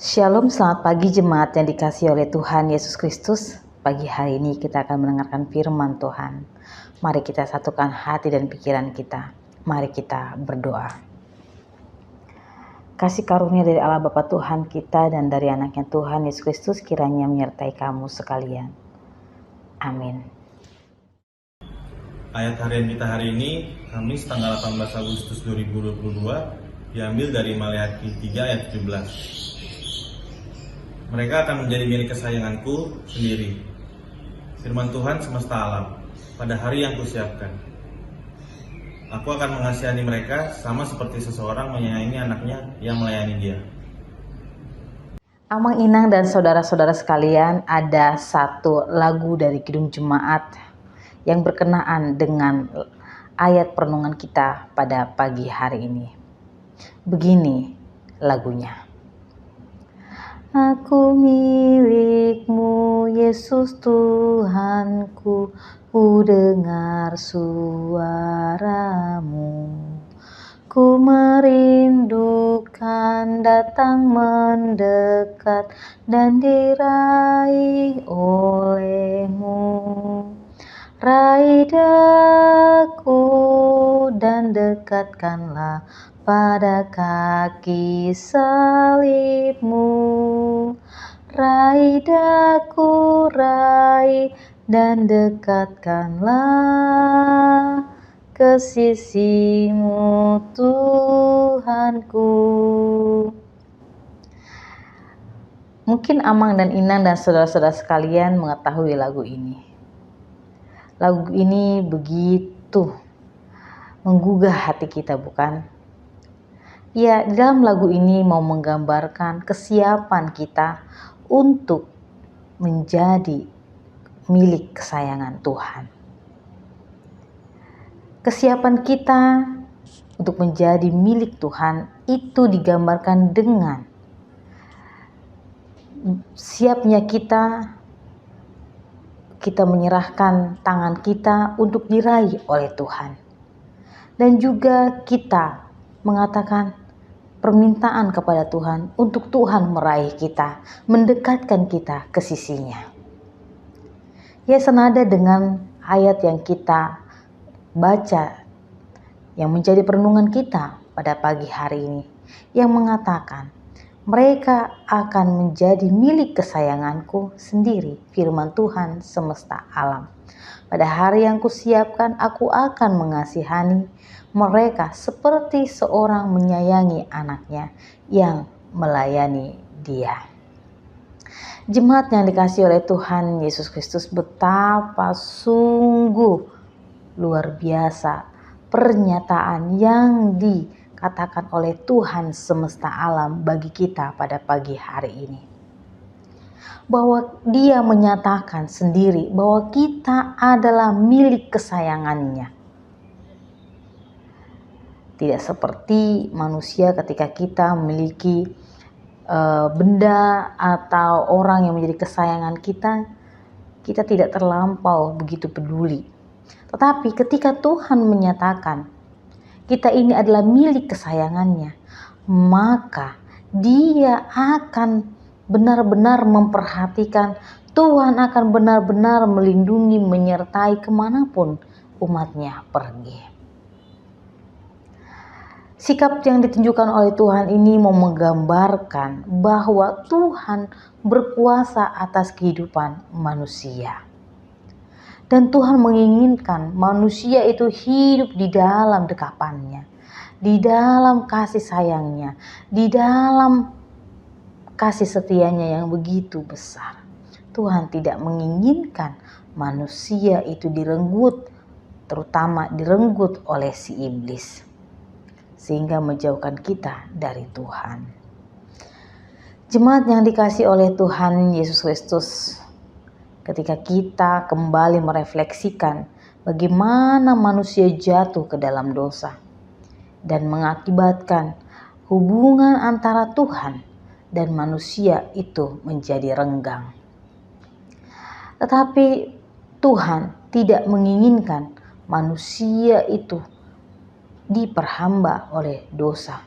Shalom, selamat pagi jemaat yang dikasihi oleh Tuhan Yesus Kristus. Pagi hari ini kita akan mendengarkan firman Tuhan. Mari kita satukan hati dan pikiran kita. Mari kita berdoa. Kasih karunia dari Allah Bapa Tuhan kita dan dari anaknya Tuhan Yesus Kristus kiranya menyertai kamu sekalian. Amin. Ayat harian kita hari ini, Kamis tanggal 18 Agustus 2022, diambil dari Maleakhi 3 ayat 17. Mereka akan menjadi milik kesayanganku sendiri, firman Tuhan semesta alam, pada hari yang kusiapkan. Aku akan mengasihani mereka sama seperti seseorang menyayangi anaknya yang melayani dia. Amang Inang dan saudara-saudara sekalian, ada satu lagu dari Kidung Jemaat yang berkenaan dengan ayat perenungan kita pada pagi hari ini. Begini lagunya. Aku milikmu, Yesus Tuhanku, ku dengar suaramu. Ku merindukan datang mendekat dan diraih olehmu. Raih daku dan dekatkanlah pada kaki salibmu. Raih daku, raih dan dekatkanlah ke sisimu Tuhanku. Mungkin Amang dan Inang dan saudara-saudara sekalian mengetahui lagu ini. Lagu ini begitu menggugah hati kita, bukan? Ya, dalam lagu ini mau menggambarkan kesiapan kita untuk menjadi milik kesayangan Tuhan. Kesiapan kita untuk menjadi milik Tuhan itu digambarkan dengan siapnya kita menyerahkan tangan kita untuk diraih oleh Tuhan. Dan juga kita mengatakan permintaan kepada Tuhan untuk Tuhan meraih kita, mendekatkan kita ke sisinya. Ya, senada dengan ayat yang kita baca, yang menjadi perenungan kita pada pagi hari ini, yang mengatakan, mereka akan menjadi milik kesayanganku sendiri, firman Tuhan semesta alam. Pada hari yang kusiapkan, aku akan mengasihani mereka seperti seorang menyayangi anaknya yang melayani dia. Jemaat yang dikasihi oleh Tuhan Yesus Kristus, betapa sungguh luar biasa pernyataan yang dikatakan oleh Tuhan semesta alam bagi kita pada pagi hari ini. Bahwa Dia menyatakan sendiri bahwa kita adalah milik kesayangannya. Tidak seperti manusia ketika kita memiliki benda atau orang yang menjadi kesayangan kita, kita tidak terlampau begitu peduli. Tetapi ketika Tuhan menyatakan kita ini adalah milik kesayangannya, maka Dia akan benar-benar memperhatikan, Tuhan akan benar-benar melindungi, menyertai kemanapun umatnya pergi. Sikap yang ditunjukkan oleh Tuhan ini mau menggambarkan bahwa Tuhan berkuasa atas kehidupan manusia. Dan Tuhan menginginkan manusia itu hidup di dalam dekapannya, di dalam kasih sayangnya, di dalam kasih setianya yang begitu besar. Tuhan tidak menginginkan manusia itu direnggut, terutama direnggut oleh si iblis, sehingga menjauhkan kita dari Tuhan. Jemaat yang dikasihi oleh Tuhan Yesus Kristus, ketika kita kembali merefleksikan bagaimana manusia jatuh ke dalam dosa dan mengakibatkan hubungan antara Tuhan dan manusia itu menjadi renggang. Tetapi Tuhan tidak menginginkan manusia itu diperhamba oleh dosa.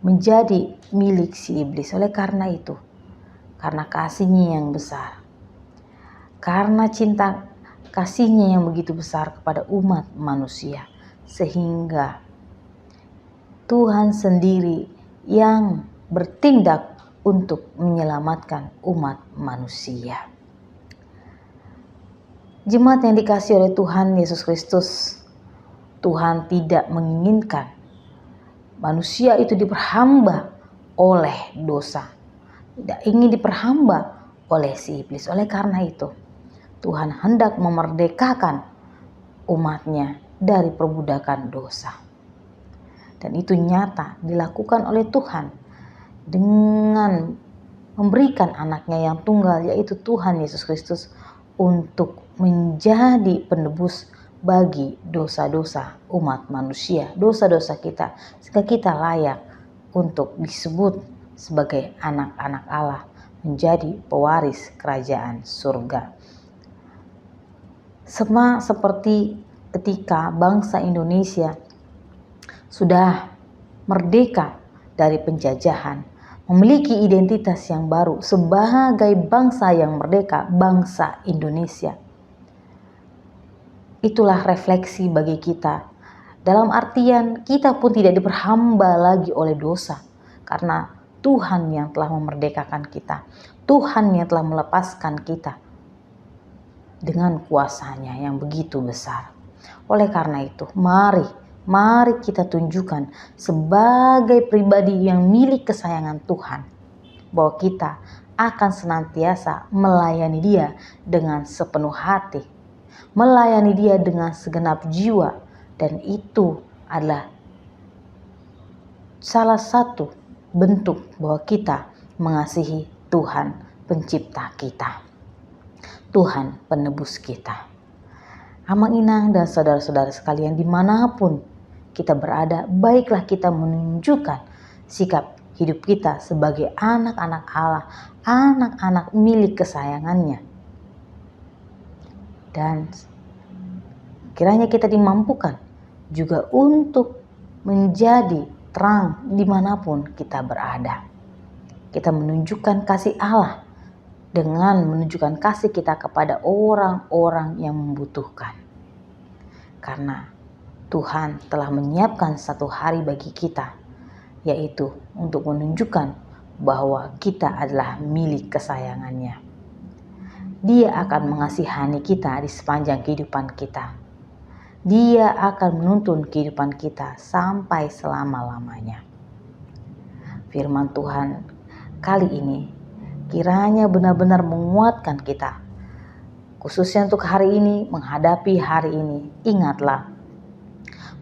menjadi milik si iblis. Oleh karena itu, karena kasih-Nya yang besar, karena cinta kasih-Nya yang begitu besar kepada umat manusia, sehingga Tuhan sendiri yang bertindak untuk menyelamatkan umat manusia. Jemaat yang dikasihi oleh Tuhan Yesus Kristus, Tuhan tidak menginginkan manusia itu diperhamba oleh dosa, tidak ingin diperhamba oleh si iblis. Oleh karena itu, Tuhan hendak memerdekakan umatnya dari perbudakan dosa. Dan itu nyata dilakukan oleh Tuhan dengan memberikan anaknya yang tunggal, yaitu Tuhan Yesus Kristus, untuk menjadi penebus bagi dosa-dosa umat manusia, dosa-dosa kita, sehingga kita layak untuk disebut sebagai anak-anak Allah, menjadi pewaris kerajaan surga. Sama seperti ketika bangsa Indonesia sudah merdeka dari penjajahan, memiliki identitas yang baru sebagai bangsa yang merdeka, bangsa Indonesia. Itulah refleksi bagi kita. Dalam artian kita pun tidak diperhamba lagi oleh dosa, karena Tuhan yang telah memerdekakan kita, Tuhan yang telah melepaskan kita dengan kuasa-Nya yang begitu besar. Oleh karena itu, mari kita tunjukkan sebagai pribadi yang milik kesayangan Tuhan, bahwa kita akan senantiasa melayani Dia dengan sepenuh hati, melayani Dia dengan segenap jiwa, dan itu adalah salah satu bentuk bahwa kita mengasihi Tuhan pencipta kita, Tuhan penebus kita. Amang Inang dan saudara-saudara sekalian dimanapun kita berada, baiklah kita menunjukkan sikap hidup kita sebagai anak-anak Allah, anak-anak milik kesayangannya. Dan kiranya kita dimampukan juga untuk menjadi terang dimanapun kita berada. Kita menunjukkan kasih Allah dengan menunjukkan kasih kita kepada orang-orang yang membutuhkan. Karena Tuhan telah menyiapkan satu hari bagi kita, yaitu untuk menunjukkan bahwa kita adalah milik kesayangannya. Dia akan mengasihani kita di sepanjang kehidupan kita. Dia akan menuntun kehidupan kita sampai selama-lamanya. Firman Tuhan kali ini kiranya benar-benar menguatkan kita, khususnya untuk hari ini, menghadapi hari ini. Ingatlah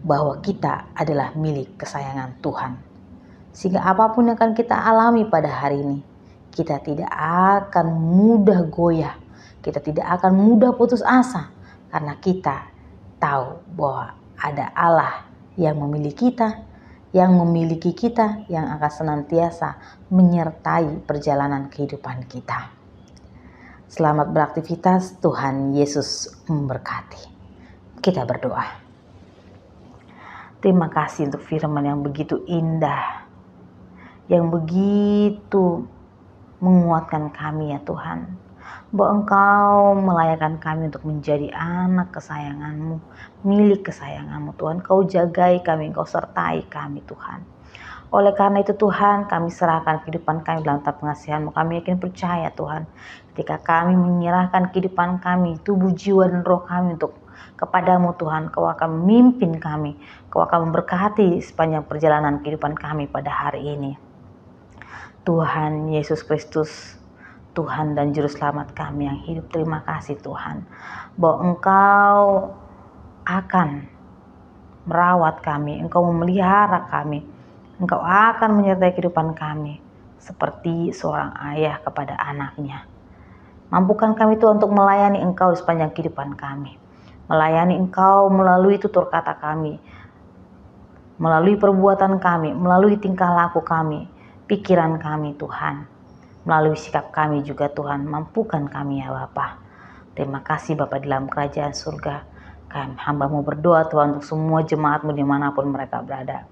bahwa kita adalah milik kesayangan Tuhan, sehingga apapun yang akan kita alami pada hari ini, kita tidak akan mudah goyah, kita tidak akan mudah putus asa, karena kita tahu bahwa ada Allah yang memiliki kita, yang akan senantiasa menyertai perjalanan kehidupan kita. Selamat beraktivitas, Tuhan Yesus memberkati. Kita berdoa. Terima kasih untuk firman yang begitu indah, yang begitu menguatkan kami ya Tuhan, bahwa Engkau melayakkan kami untuk menjadi anak kesayangan-Mu, milik kesayangan-Mu Tuhan. Kau jagai kami, Engkau sertai kami Tuhan. Oleh karena itu Tuhan, kami serahkan kehidupan kami dalam tangan pengasihan-Mu. Kami yakin percaya Tuhan, ketika kami menyerahkan kehidupan kami, tubuh, jiwa, dan roh kami untuk kepada-Mu Tuhan, Kau akan memimpin kami, Kau akan memberkati sepanjang perjalanan kehidupan kami pada hari ini. Tuhan Yesus Kristus, Tuhan dan Juru Selamat kami yang hidup, terima kasih Tuhan, bahwa Engkau akan merawat kami, Engkau memelihara kami, Engkau akan menyertai kehidupan kami seperti seorang ayah kepada anaknya. Mampukan kami Tuhan untuk melayani Engkau di sepanjang kehidupan kami, melayani Engkau melalui tutur kata kami, melalui perbuatan kami, melalui tingkah laku kami, pikiran kami Tuhan, melalui sikap kami juga Tuhan. Mampukan kami ya Bapa. Terima kasih Bapa di dalam kerajaan surga. Kami hamba-Mu berdoa Tuhan untuk semua jemaat-Mu dimanapun mereka berada,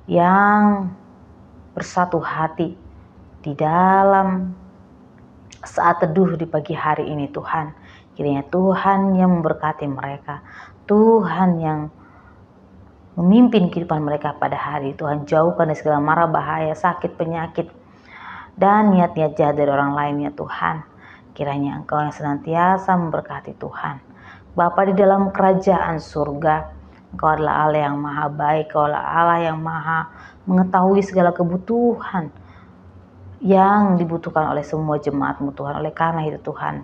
yang bersatu hati di dalam saat teduh di pagi hari ini Tuhan. Kiranya Tuhan yang memberkati mereka, Tuhan yang memimpin kehidupan mereka pada hari Tuhan. Jauhkan dari segala mara bahaya, sakit, penyakit, dan niat-niat jahat dari orang lain ya Tuhan. Kiranya Engkau yang senantiasa memberkati Tuhan. Bapa di dalam kerajaan surga, Engkau adalah Allah yang maha baik, Engkau adalah Allah yang maha mengetahui segala kebutuhan yang dibutuhkan oleh semua jemaat-Mu Tuhan. Oleh karena itu Tuhan,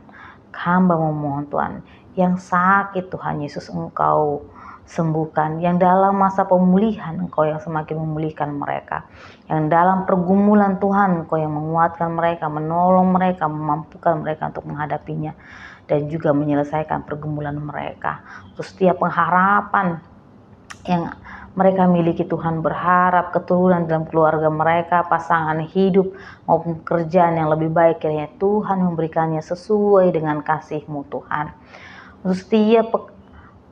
hamba memohon Tuhan, yang sakit Tuhan Yesus Engkau sembuhkan, yang dalam masa pemulihan Engkau yang semakin memulihkan mereka, yang dalam pergumulan Tuhan Engkau yang menguatkan mereka, menolong mereka, memampukan mereka untuk menghadapinya dan juga menyelesaikan pergumulan mereka. Terus setiap pengharapan yang mereka miliki Tuhan, berharap keturunan dalam keluarga mereka, pasangan hidup maupun pekerjaan yang lebih baik, kiranya Tuhan memberikannya sesuai dengan kasih-Mu Tuhan. Untuk setiap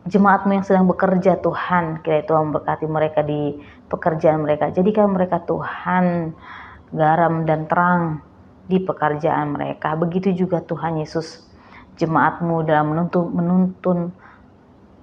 jemaat-Mu yang sedang bekerja Tuhan, kiranya Tuhan memberkati mereka di pekerjaan mereka. Jadikan mereka Tuhan garam dan terang di pekerjaan mereka. Begitu juga Tuhan Yesus, jemaat-Mu dalam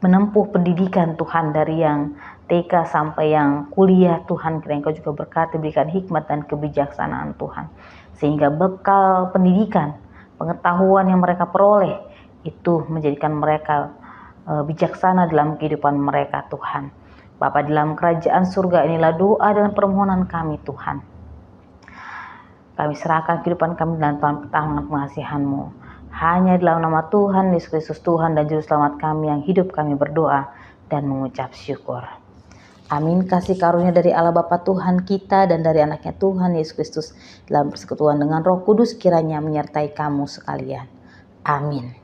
menempuh pendidikan Tuhan, dari yang TK sampai yang kuliah Tuhan, kiranya Engkau juga berkati, berikan hikmat dan kebijaksanaan Tuhan, sehingga bekal pendidikan, pengetahuan yang mereka peroleh itu menjadikan mereka bijaksana dalam kehidupan mereka Tuhan. Bapa di dalam kerajaan surga, inilah doa dan permohonan kami Tuhan. Kami serahkan kehidupan kami dalam tangan pengasihan-Mu. Hanya dalam nama Tuhan Yesus Kristus, Tuhan dan Juru Selamat kami yang hidup, kami berdoa dan mengucap syukur. Amin. Kasih karunia dari Allah Bapa Tuhan kita dan dari anaknya Tuhan Yesus Kristus dalam persekutuan dengan Roh Kudus kiranya menyertai kamu sekalian. Amin.